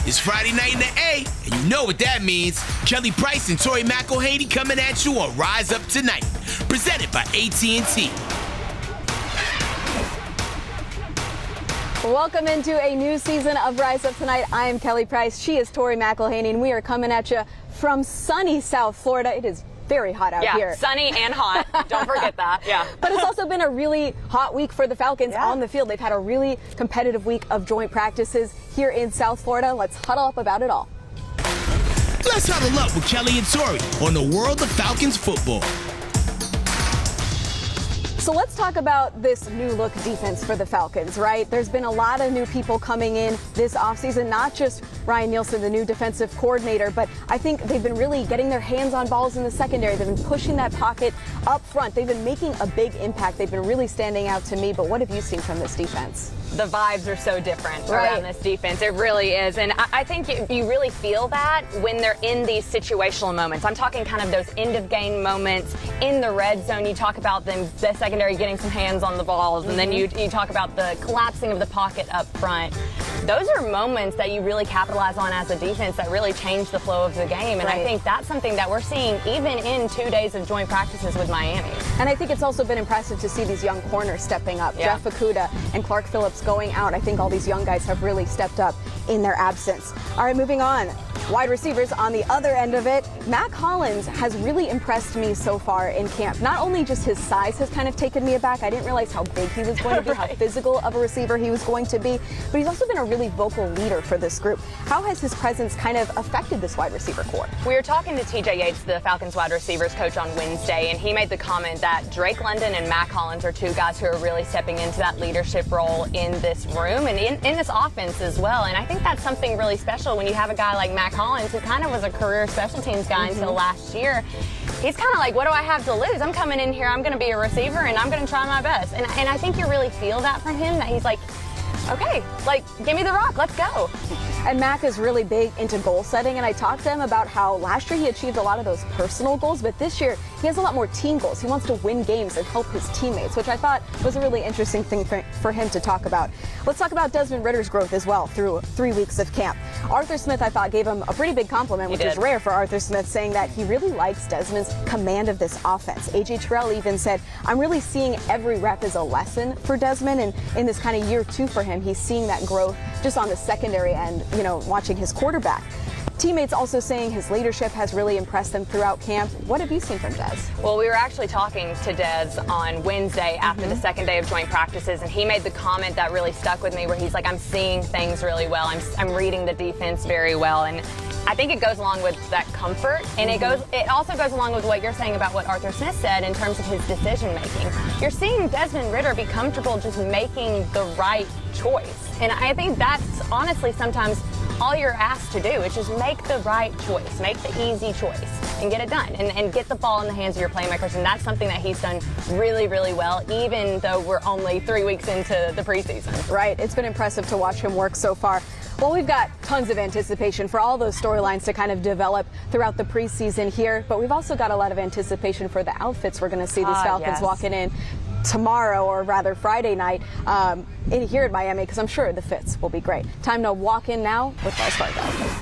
It's Friday night in the A, and you know what that means. Kelly Price and Tori McElhaney coming at you on Rise Up Tonight, presented by AT&T. Welcome into a new season of Rise Up Tonight. I am Kelly Price. She is Tori McElhaney, and we are coming at you from sunny South Florida. It is very hot out here. Yeah, sunny and hot. Don't forget that. Yeah. But it's also been a really hot week for the Falcons on the field. They've had a really competitive week of joint practices here in South Florida. Let's huddle up about it all. Let's huddle up with Kelly and Tori on the world of Falcons football. So let's talk about this new look defense for the Falcons, right? There's been a lot of new people coming in this offseason, not just Ryan Nielsen, the new defensive coordinator, but I think they've been really getting their hands on balls in the secondary. They've been pushing that pocket up front. They've been making a big impact. They've been really standing out to me. But what have you seen from this defense? The vibes are so different around this defense. It really is. And I think you really feel that when they're in these situational moments. I'm talking kind of those end-of-game moments in the red zone. You talk about them, the secondary getting some hands on the balls, and then you talk about the collapsing of the pocket up front. Those are moments that you really capitalize on as a defense that really change the flow of the game. And I think that's something that we're seeing even in 2 days of joint practices with Miami. And I think it's also been impressive to see these young corners stepping up. Jeff Okudah and Clark Phillips going out. I think all these young guys have really stepped up in their absence. All right, moving on. Wide receivers on the other end of it. Mac Hollins has really impressed me so far in camp. Not only just his size has kind of taken me aback. I didn't realize how big he was going to be, how physical of a receiver he was going to be. But he's also been a really vocal leader for this group. How has his presence kind of affected this wide receiver core? We were talking to TJ Yates, the Falcons wide receivers coach, on Wednesday, and he made the comment that Drake London and Mac Hollins are two guys who are really stepping into that leadership role in this room and in this offense as well. And I think that's something really special when you have a guy like Mac Hollins, who kind of was a career special teams guy until last year. He's kind of like, what do I have to lose? I'm coming in here, I'm going to be a receiver, and I'm going to try my best. And I think you really feel that from him, that he's like, okay, like, give me the rock, let's go. And Mac is really big into goal setting, and I talked to him about how last year he achieved a lot of those personal goals, but this year he has a lot more team goals. He wants to win games and help his teammates, which I thought was a really interesting thing for him to talk about. Let's talk about Desmond Ridder's growth as well through 3 weeks of camp. Arthur Smith, I thought, gave him a pretty big compliment, which is rare for Arthur Smith, saying that he really likes Desmond's command of this offense. A.J. Terrell even said, I'm really seeing every rep as a lesson for Desmond, and in this kind of year 2 for him, he's seeing that growth just on the secondary end, you know, watching his quarterback. Teammates also saying his leadership has really impressed them throughout camp. What have you seen from Des? Well, we were actually talking to Des on Wednesday after the second day of joint practices, and he made the comment that really stuck with me, where he's like, I'm seeing things really well. I'm reading the defense very well. And I think it goes along with that comfort, and it also goes along with what you're saying about what Arthur Smith said in terms of his decision making. You're seeing Desmond Ridder be comfortable just making the right choice. And I think that's honestly sometimes all you're asked to do, is just make the right choice, make the easy choice, and get it done, and get the ball in the hands of your playmakers. And that's something that he's done really, really well, even though we're only 3 weeks into the preseason. Right. It's been impressive to watch him work so far. Well, we've got tons of anticipation for all those storylines to kind of develop throughout the preseason here, but we've also got a lot of anticipation for the outfits we're going to see these Falcons walking in tomorrow, or rather Friday night, in here in Miami, because I'm sure the fits will be great. Time to walk in now with Wells Fargo.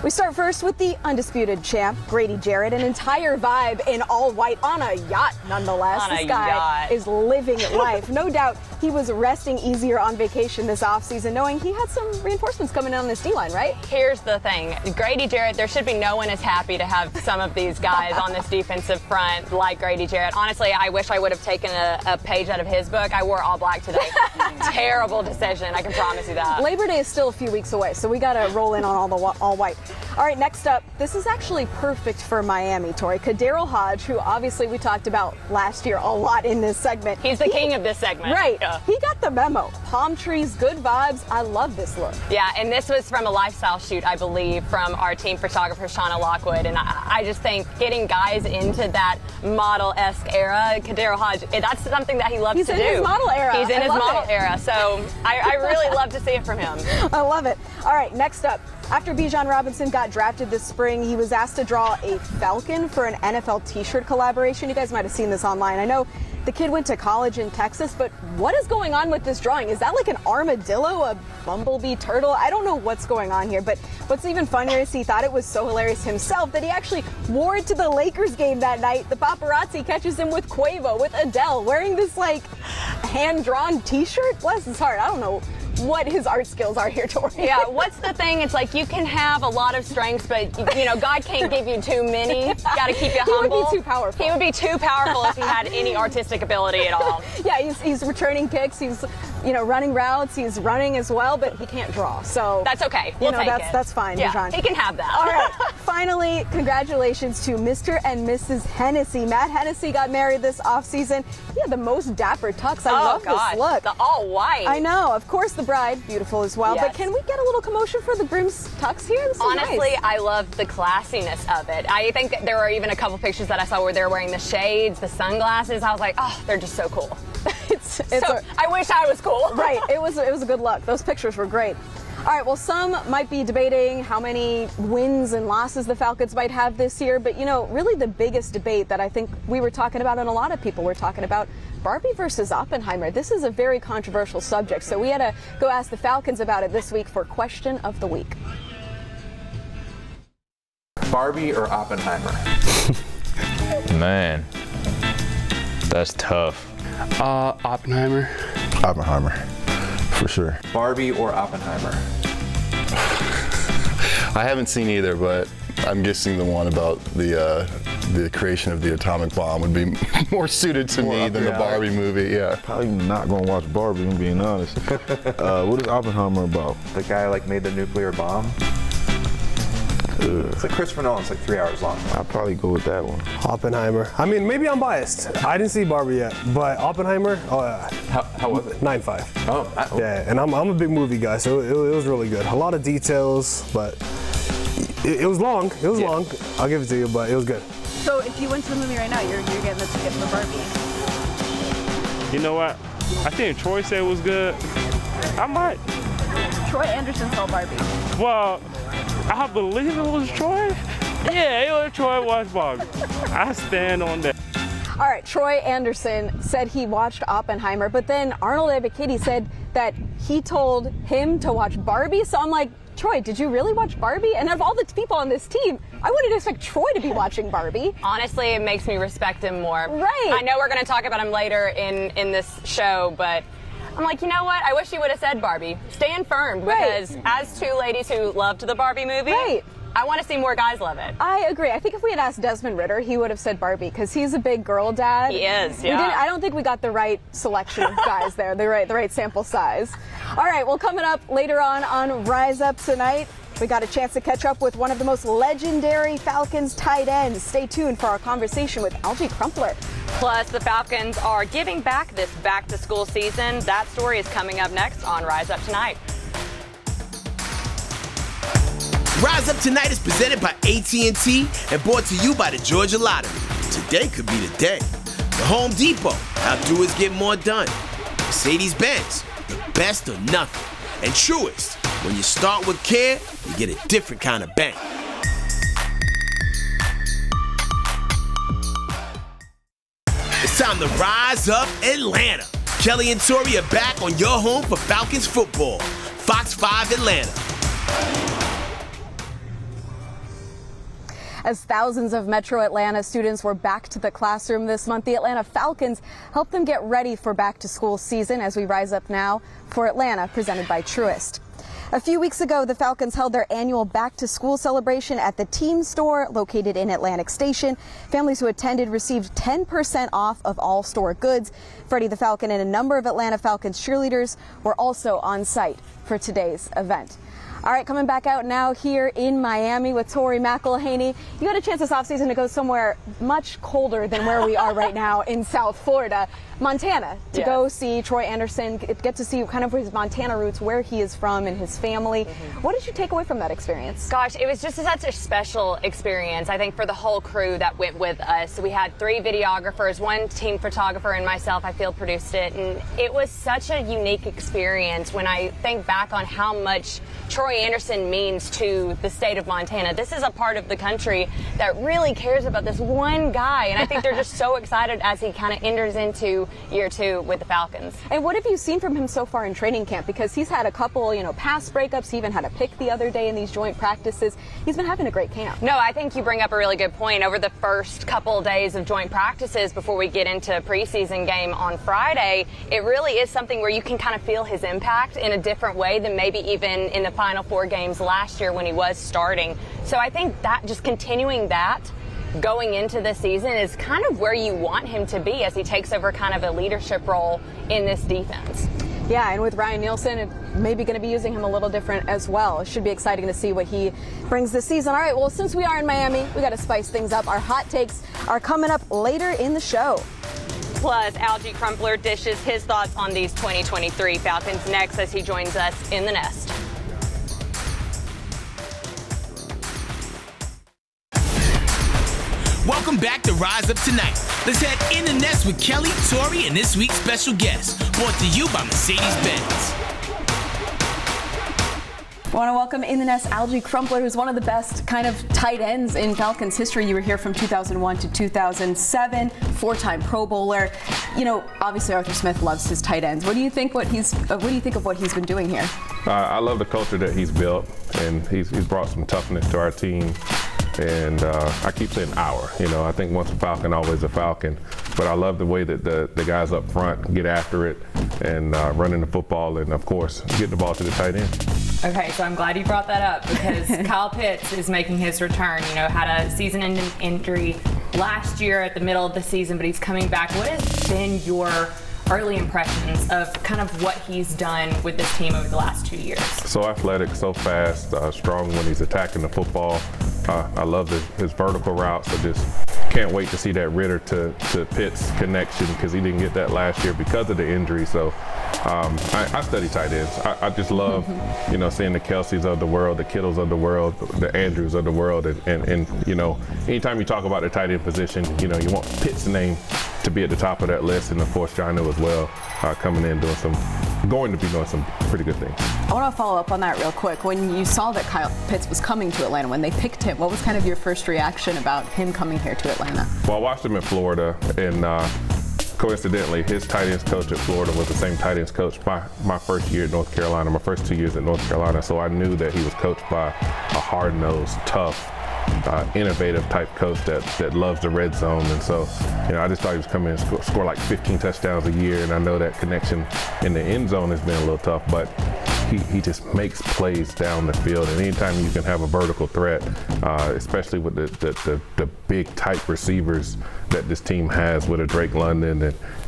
We start first with the undisputed champ, Grady Jarrett, an entire vibe in all white on a yacht, nonetheless. This guy is living life. No doubt he was resting easier on vacation this offseason, knowing he had some reinforcements coming in on this D-line, right? Here's the thing. Grady Jarrett, there should be no one as happy to have some of these guys on this defensive front like Grady Jarrett. Honestly, I wish I would have taken a page out of his book. I wore all black today. Terrible decision, I can promise you that. Labor Day is still a few weeks away, so we got to roll in on all white. All right, next up, this is actually perfect for Miami, Tori. Kaderil Hodge, who obviously we talked about last year a lot in this segment. He's the king of this segment. Right. Yeah. He got the memo. Palm trees, good vibes. I love this look. Yeah, and this was from a lifestyle shoot, I believe, from our team photographer, Shauna Lockwood. And I just think getting guys into that model-esque era, Kaderil Hodge, that's something that he loves to do. He's in his model era. He's in his model era. So I really love to see it from him. I love it. All right, next up. After Bijan Robinson got drafted this spring, he was asked to draw a Falcon for an NFL t-shirt collaboration. You guys might have seen this online. I know The kid went to college in Texas, but what is going on with this drawing? Is that like an armadillo, a bumblebee turtle? I don't know what's going on here, but what's even funnier is he thought it was so hilarious himself that he actually wore it to the Lakers game that night. The paparazzi catches him with Quavo, with Adele, wearing this like hand-drawn t-shirt. Bless his heart. I don't know what his art skills are here, Tori. Yeah, what's the thing? It's like you can have a lot of strengths, but God can't give you too many. Got to keep you humble. He would be too powerful. He would be too powerful if he had any artistic ability at all. Yeah, he's returning kicks. He's running routes. He's running as well, but he can't draw. So that's okay. We'll take it. That's fine, yeah, John. He can have that. All right. Finally, congratulations to Mr. and Mrs. Hennessy. Matt Hennessy got married this offseason. He had the most dapper tux. I love this look. The all white. I know. Of course, the bride, beautiful as well. Yes. But can we get a little commotion for the groom's tux here? This is Honestly, nice. I love the classiness of it. I think that there were even a couple pictures that I saw where they're wearing the shades, the sunglasses. I was like, oh, they're just so cool. I wish I was cool. Right. It was a good look. Those pictures were great. All right, well, some might be debating how many wins and losses the Falcons might have this year, but, really the biggest debate that I think we were talking about and a lot of people were talking about, Barbie versus Oppenheimer. This is a very controversial subject, so we had to go ask the Falcons about it this week for Question of the Week. Barbie or Oppenheimer? Man, that's tough. Oppenheimer. Oppenheimer, for sure. Barbie or Oppenheimer? I haven't seen either, but I'm guessing the one about the creation of the atomic bomb would be more suited to me than the Barbie movie. Yeah. Probably not gonna watch Barbie, I'm being honest. What is Oppenheimer about? The guy made the nuclear bomb. It's like Christopher Nolan. It's like 3 hours long. I'd probably go with that one. Oppenheimer. I mean, maybe I'm biased. I didn't see Barbie yet, but Oppenheimer, How was it? 9.5. Oh. Yeah, and I'm a big movie guy, so it was really good. A lot of details, but it was long. It was long. I'll give it to you, but it was good. So if you went to the movie right now, you're getting the ticket for Barbie. You know what? I think Troy said it was good. I might. Troy Anderson saw Barbie. Well, I believe it was Troy. Yeah, it was Troy watched Barbie. I stand on that. All right, Troy Anderson said he watched Oppenheimer, but then Arnold Ebiketie said that he told him to watch Barbie. So I'm like, Troy, did you really watch Barbie? And of all the people on this team, I wouldn't expect Troy to be watching Barbie. Honestly, it makes me respect him more. Right. I know we're going to talk about him later in this show, but I'm like, you know what? I wish you would have said Barbie. Stand firm, because as two ladies who loved the Barbie movie, I want to see more guys love it. I agree. I think if we had asked Desmond Ritter, he would have said Barbie, because he's a big girl dad. He is, yeah. I don't think we got the right selection of guys there, the right sample size. All right, well, coming up later on Rise Up Tonight, we got a chance to catch up with one of the most legendary Falcons tight ends. Stay tuned for our conversation with Algie Crumpler. Plus, the Falcons are giving back this back-to-school season. That story is coming up next on Rise Up Tonight. Rise Up Tonight is presented by AT&T and brought to you by the Georgia Lottery. Today could be the day. The Home Depot, how doers get more done. Mercedes-Benz, the best or nothing. And Truist, when you start with care, you get a different kind of bang. It's time to Rise Up Atlanta. Kelly and Tori are back on your home for Falcons football. Fox 5 Atlanta. As thousands of Metro Atlanta students were back to the classroom this month, the Atlanta Falcons helped them get ready for back-to-school season as we rise up now for Atlanta, presented by Truist. A few weeks ago, the Falcons held their annual back-to-school celebration at the Team Store located in Atlantic Station. Families who attended received 10% off of all store goods. Freddie the Falcon and a number of Atlanta Falcons cheerleaders were also on site for today's event. All right, coming back out now here in Miami with Tori McElhaney. You had a chance this offseason to go somewhere much colder than where we are right now in South Florida, Montana, to go see Troy Anderson, get to see kind of his Montana roots, where he is from and his family. What did you take away from that experience? Gosh, it was just such a special experience, I think, for the whole crew that went with us. We had 3 videographers, 1 team photographer, and myself. I field produced it, and it was such a unique experience when I think back on how much Troy Gary Anderson means to the state of Montana. This is a part of the country that really cares about this one guy, and I think they're just so excited as he kind of enters into year 2 with the Falcons. And what have you seen from him so far in training camp? Because he's had a couple, pass breakups. He even had a pick the other day in these joint practices. He's been having a great camp. No, I think you bring up a really good point. Over the first couple days of joint practices before we get into a preseason game on Friday, it really is something where you can kind of feel his impact in a different way than maybe even in the final 4 games last year when he was starting. So I think that just continuing that going into the season is kind of where you want him to be as he takes over kind of a leadership role in this defense. Yeah, and with Ryan Nielsen, maybe going to be using him a little different as well. It should be exciting to see what he brings this season. All right, well, since we are in Miami, we got to spice things up. Our hot takes are coming up later in the show. Plus, Algie Crumpler dishes his thoughts on these 2023 Falcons next as he joins us in the nest. Welcome back to Rise Up Tonight. Let's head in the nest with Kelly, Tori, and this week's special guest, brought to you by Mercedes-Benz. I want to welcome in the nest Algie Crumpler, who's one of the best kind of tight ends in Falcons history. You were here from 2001 to 2007, 4-time Pro Bowler. Obviously Arthur Smith loves his tight ends. What do you think of what he's been doing here? I love the culture that he's built, and he's brought some toughness to our team. And I keep saying our. I think once a Falcon, always a Falcon. But I love the way that the guys up front get after it and running the football and, of course, getting the ball to the tight end. Okay, so I'm glad you brought that up because Kyle Pitts is making his return. Had a season-ending injury last year at the middle of the season, but he's coming back. What has been your early impressions of kind of what he's done with this team over the last 2 years? So athletic, so fast, strong when he's attacking the football. I love his vertical routes. I just can't wait to see that Ritter to Pitts connection because he didn't get that last year because of the injury. So I study tight ends. I just love, seeing the Kelceys of the world, the Kittles of the world, the Andrews of the world. And anytime you talk about the tight end position, you want Pitt's name to be at the top of that list. And of course, Jonnu as well, coming in going to be doing some pretty good things. I want to follow up on that real quick. When you saw that Kyle Pitts was coming to Atlanta, when they picked him, what was kind of your first reaction about him coming here to Atlanta? Well, I watched him in Florida, and coincidentally, his tight ends coach at Florida was the same tight ends coach my first year at North Carolina, my first 2 years at North Carolina. So I knew that he was coached by a hard-nosed, tough, innovative type coach that loves the red zone. And so, I just thought he was coming in and score like 15 touchdowns a year. And I know that connection in the end zone has been a little tough, but he just makes plays down the field. And anytime you can have a vertical threat, especially with the big type receivers that this team has with a Drake London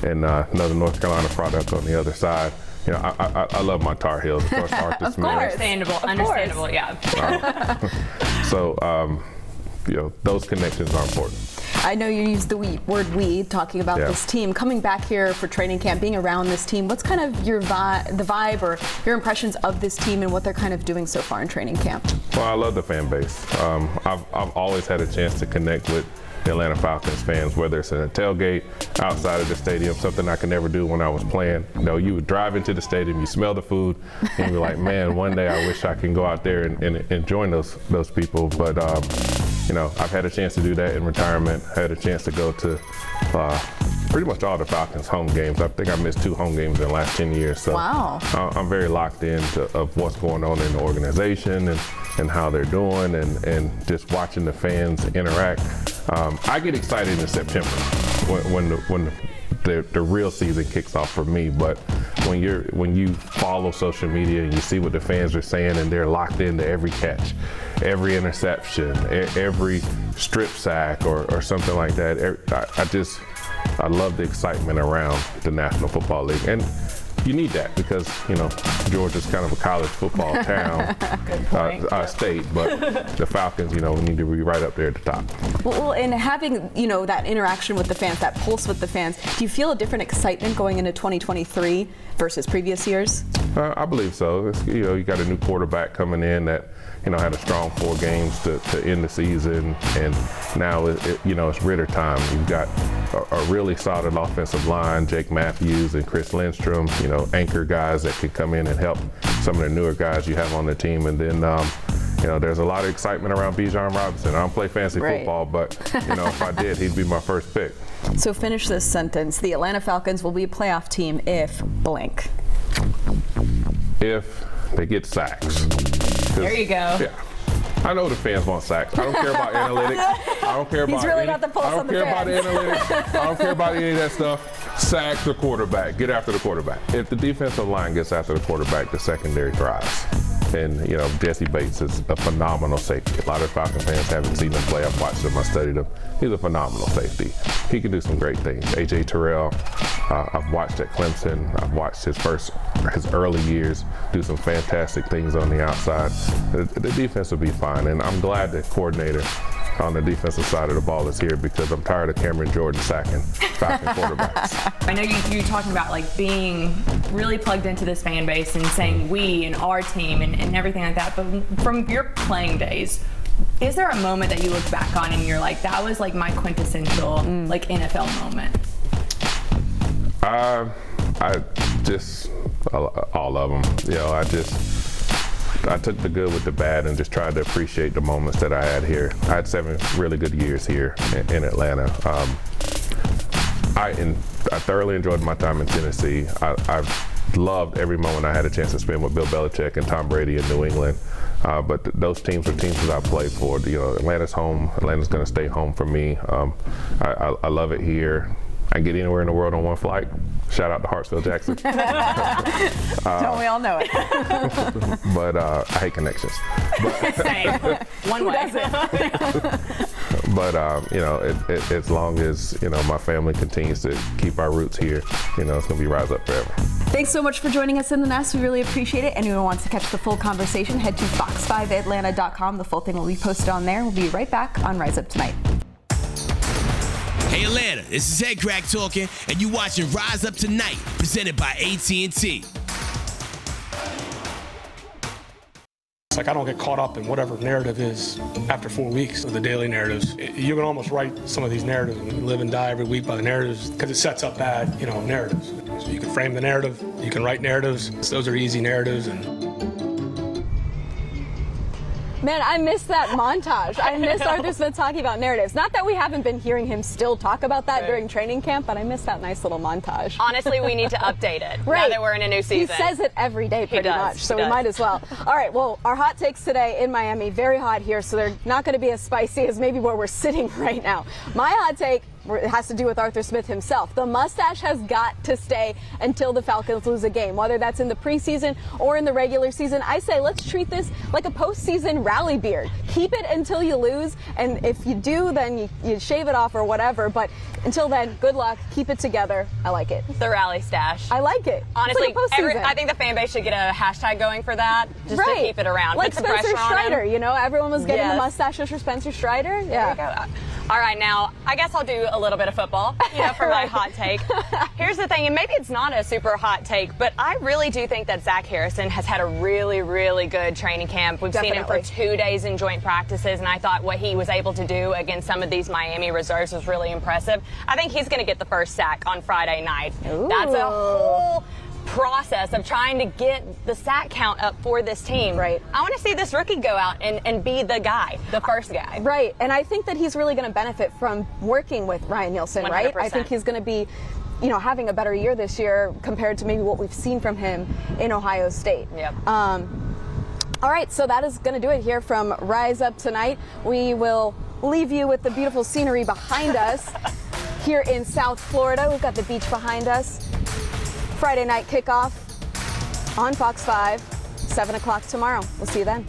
and another North Carolina product on the other side. I love my Tar Heels. Of course, Arthur Smith. Understandable, yeah. So, those connections are important. I know you used the word "we" talking about this team. Coming back here for training camp, being around this team, what's kind of the vibe or your impressions of this team and what they're kind of doing so far in training camp? Well, I love the fan base. I've always had a chance to connect with the Atlanta Falcons fans, whether it's in a tailgate, outside of the stadium, something I could never do when I was playing. You would drive into the stadium, you smell the food, and you're like, man, one day I wish I can go out there and join those people. But I've had a chance to do that in retirement. I had a chance to go to pretty much all the Falcons home games. I think I missed 2 home games in the last 10 years. So wow. I'm very locked in of what's going on in the organization and how they're doing and just watching the fans interact. I get excited in September when the real season kicks off for me. But when you follow social media and you see what the fans are saying and they're locked into every catch, every interception, every strip sack or something like that, I love the excitement around the National Football League. And you need that because, Georgia's kind of a college football town, state, but the Falcons, we need to be right up there at the top. Well, and having, that interaction with the fans, that pulse with the fans, do you feel a different excitement going into 2023 versus previous years? I believe so. You got a new quarterback coming in that had a strong 4 games to end the season, and now it's Ritter time. You've got a really solid offensive line, Jake Matthews and Chris Lindstrom, anchor guys that can come in and help some of the newer guys you have on the team, and then there's a lot of excitement around Bijan Robinson. I don't play fantasy football, but if I did, he'd be my first pick. So finish this sentence. The Atlanta Falcons will be a playoff team if blank. If they get sacks. There you go. Yeah. I know the fans want sacks. I don't care about analytics. I don't care about He's really got the pulse on the fans. I don't care about analytics. I don't care about any of that stuff. Sack the quarterback. Get after the quarterback. If the defensive line gets after the quarterback, the secondary thrives. And, Jesse Bates is a phenomenal safety. A lot of Falcon fans haven't seen him play. I've watched him. I studied him. He's a phenomenal safety. He can do some great things. A.J. Terrell, I've watched at Clemson. I've watched his early years do some fantastic things on the outside. The defense will be fine. And I'm glad the coordinator on the defensive side of the ball is here, because I'm tired of Cameron Jordan sacking Falcon quarterbacks. I know you're talking about being really plugged into this fan base and saying we and our team and everything like that, but from your playing days, is there a moment that you look back on and you're like, that was my quintessential NFL moment? I just all of them. I took the good with the bad and just tried to appreciate the moments that I had here. I had 7 really good years here in Atlanta. I thoroughly enjoyed my time in Tennessee. I loved every moment I had a chance to spend with Bill Belichick and Tom Brady in New England. But those teams were teams that I played for. Atlanta's home. Atlanta's going to stay home for me. I love it here. I can get anywhere in the world on one flight. Shout out to Hartsfield Jackson. Don't we all know it? But I hate connections. Same. One way. But as long as my family continues to keep our roots here, it's gonna be Rise Up forever. Thanks so much for joining us in the Nest. We really appreciate it. Anyone who wants to catch the full conversation, head to fox5atlanta.com. The full thing will be posted on there. We'll be right back on Rise Up Tonight. Hey Atlanta, this is Head Crack talking, and you watching Rise Up Tonight, presented by AT&T. I don't get caught up in whatever narrative is after 4 weeks of the daily narratives. You can almost write some of these narratives and live and die every week by the narratives, because it sets up bad, narratives. So you can frame the narrative, you can write narratives. Those are easy narratives. Man, I miss that montage. I miss Arthur Smith talking about narratives. Not that we haven't been hearing him still talk about that during training camp, but I miss that nice little montage. Honestly, we need to update it now that we're in a new season. He says it every day pretty much, so we might as well. All right, well, our hot takes today in Miami, very hot here, so they're not going to be as spicy as maybe where we're sitting right now. My hot take, it has to do with Arthur Smith himself. The mustache has got to stay until the Falcons lose a game, whether that's in the preseason or in the regular season. I say let's treat this like a postseason rally beard. Keep it until you lose, and if you do, then you shave it off or whatever. But until then, good luck. Keep it together. I like it. The rally stash. I like it. Honestly, like I think the fan base should get a hashtag going for that, just to keep it around. Like Put some Spencer pressure Strider, on him. Everyone was getting the mustaches for Spencer Strider. There you go. All right, now, I guess I'll do a little bit of football, for my hot take. Here's the thing, and maybe it's not a super hot take, but I really do think that Zach Harrison has had a really, really good training camp. We've seen him for 2 days in joint practices, and I thought what he was able to do against some of these Miami reserves was really impressive. I think he's going to get the first sack on Friday night. Ooh. That's a whole process of trying to get the sack count up for this team. Right. I want to see this rookie go out and be the guy, the first guy. Right, and I think that he's really going to benefit from working with Ryan Nielsen, 100%. right? I think he's going to be, having a better year this year compared to maybe what we've seen from him in Ohio State. Yep. All right, so that is going to do it here from Rise Up Tonight. We will leave you with the beautiful scenery behind us here in South Florida. We've got the beach behind us. Friday night kickoff on Fox 5, 7 o'clock tomorrow. We'll see you then.